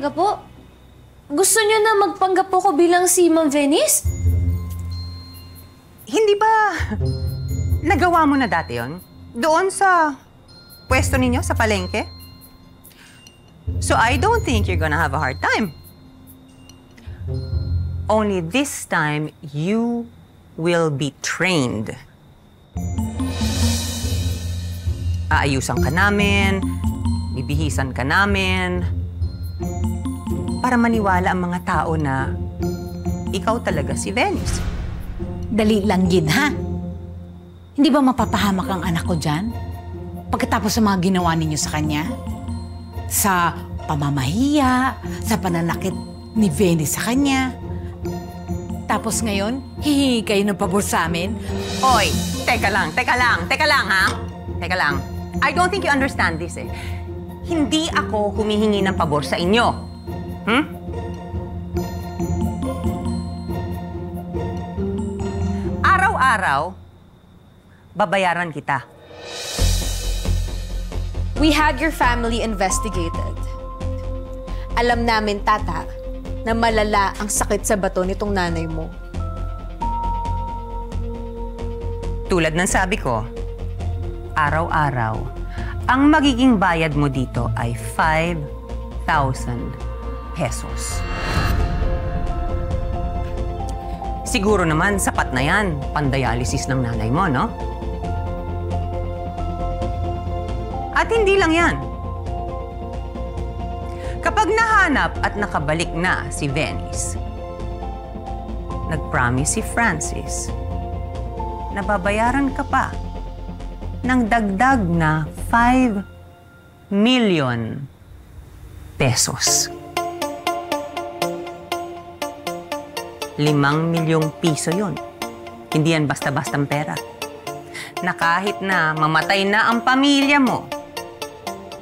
Talaga po? Gusto niyo na magpanggap po ko bilang si Ma'am Venice? Hindi ba nagawa mo na dati yon? Doon sa pwesto ninyo sa palengke? So I don't think you're gonna have a hard time. Only this time, you will be trained. Aayusan ka namin, bibihisan ka namin, para maniwala ang mga tao na ikaw talaga si Venice. Dali lang yun, ha? Hindi ba mapapahamak ang anak ko dyan? Pagkatapos sa mga ginawa ninyo sa kanya? Sa pamamahiya, sa pananakit ni Venice sa kanya. Tapos ngayon, hihingi kayo ng pabor sa amin? Hoy, teka lang, ha? Teka lang. I don't think you understand this, eh. Hindi ako humihingi ng pabor sa inyo. Araw-araw, babayaran kita. We had your family investigated. Alam namin, Tata, na malala ang sakit sa bato nitong nanay mo. Tulad ng sabi ko, araw-araw, ang magiging bayad mo dito ay 5,000 pesos. Siguro naman sapat na yan, pandialysis ng nanay mo, no? At hindi lang yan. Kapag nahanap at nakabalik na si Venice, nag-promise si Francis na babayaran ka pa ng dagdag na 5 million pesos. 5 milyong piso yun. Hindi yan basta-bastang pera. Na kahit na mamatay na ang pamilya mo,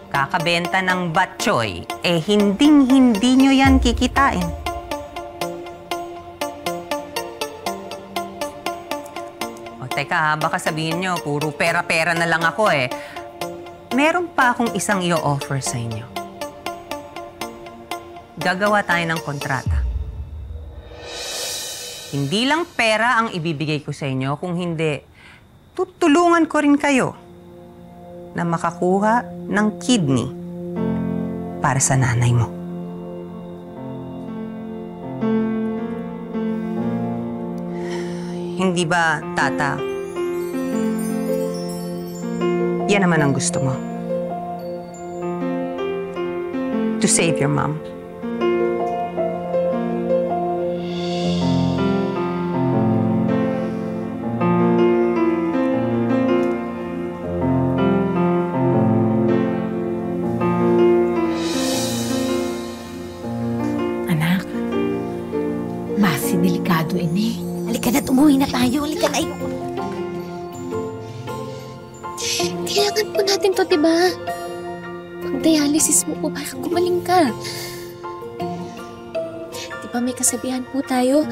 kakabenta ng batchoy, eh hinding-hindi nyo yan kikitain. O teka, baka sabihin nyo, puro pera-pera na lang ako eh. Meron pa akong isang i-offer sa inyo. Gagawa tayo ng kontrata. Hindi lang pera ang ibibigay ko sa inyo, kung hindi, tutulungan ko rin kayo na makakuha ng kidney para sa nanay mo. Hindi ba, Tata? Yan naman ang gusto mo. To save your mom. Delikado ini. Halika na, umuwi na tayo. Halika na. Kailangan po natin to, diba? Pag-dialysis mo po para gumaling ka. Diba may kasabihan po tayo?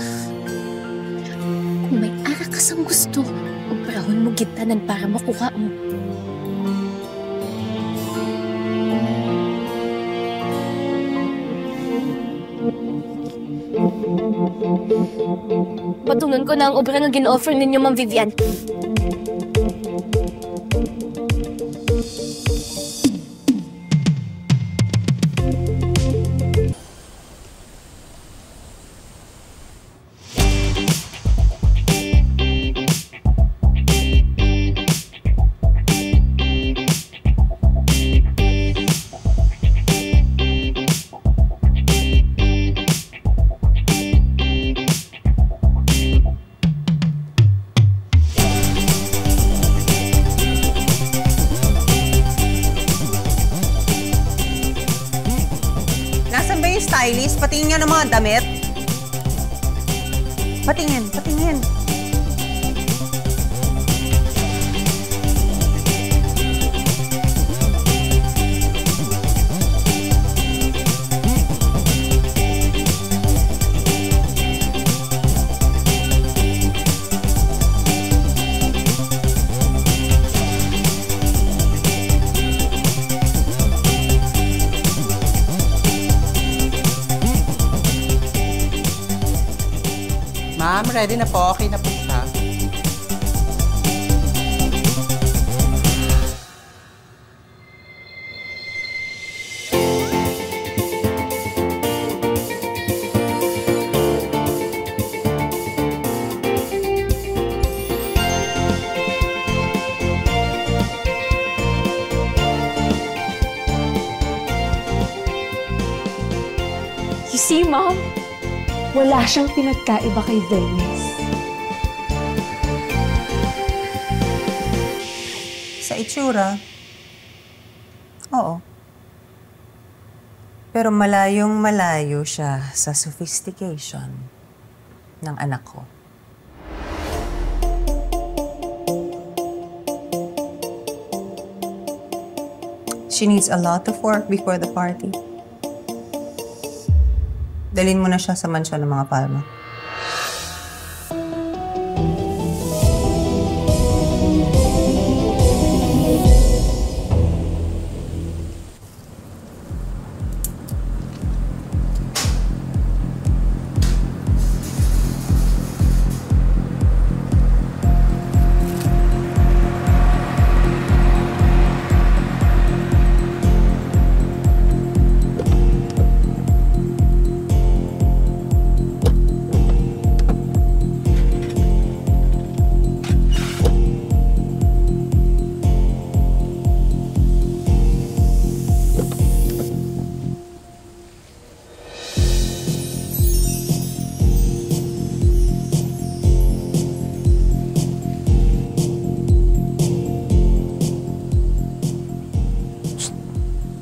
Kung may arakas ang gusto, uprahon mo gintanan para makuha mo. Patungan ko na ang obra nga gin-offer ninyo, Ma'am Vivian. Stylist, patingin nga ng mga damit. Patingin, patingin. ready na po. Okay na po siya. You see, Mom? Wala siyang pinagkaiba kay Venice. Sa itsura, oo. Pero malayong malayo siya sa sophistication ng anak ko. She needs a lot of work before the party. Dalhin mo na siya sa mansyon ng mga Palma.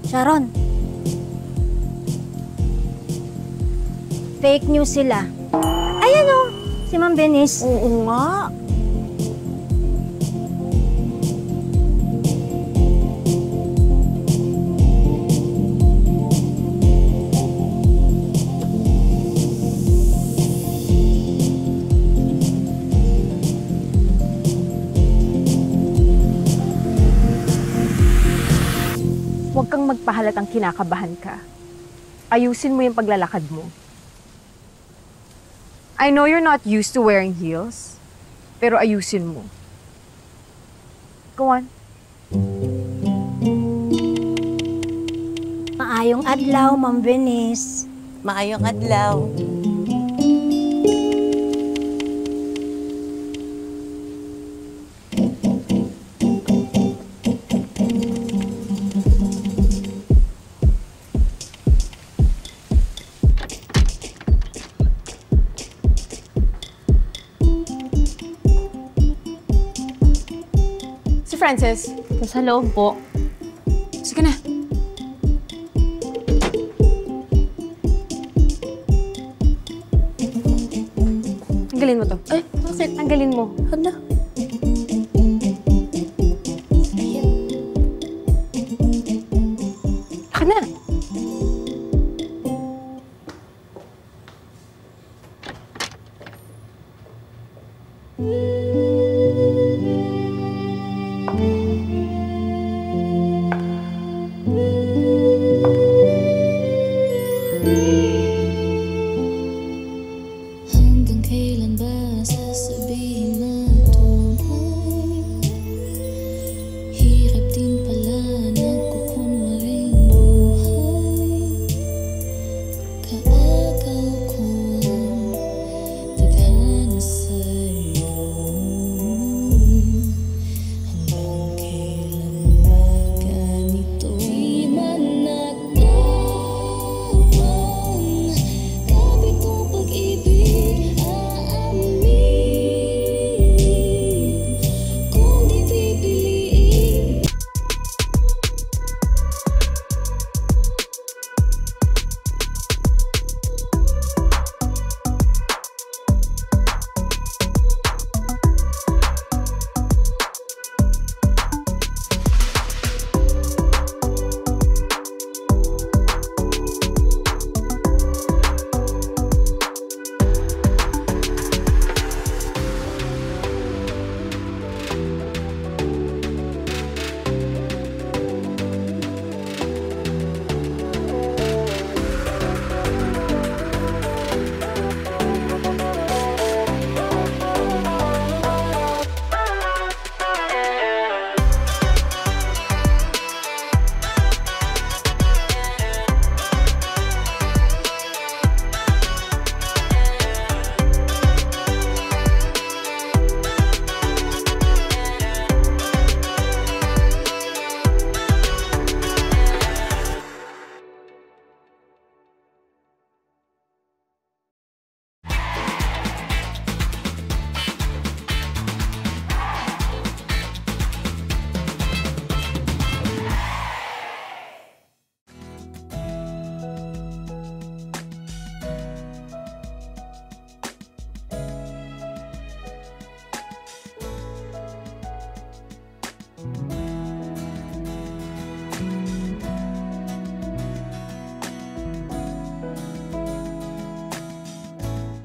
Sharon. Fake news sila. Ayan o, si Ma'am Venice. Oo nga. Huwag kang magpahalatang kinakabahan ka. Ayusin mo yung paglalakad mo. I know you're not used to wearing heels, pero ayusin mo. Go on. Maayong adlaw, Ma'am Venice. Maayong adlaw. Si Francis. Sa loob po. Sige na. Tanggalin mo to. Ay, bakit? Tanggalin mo. Hala.Aka na.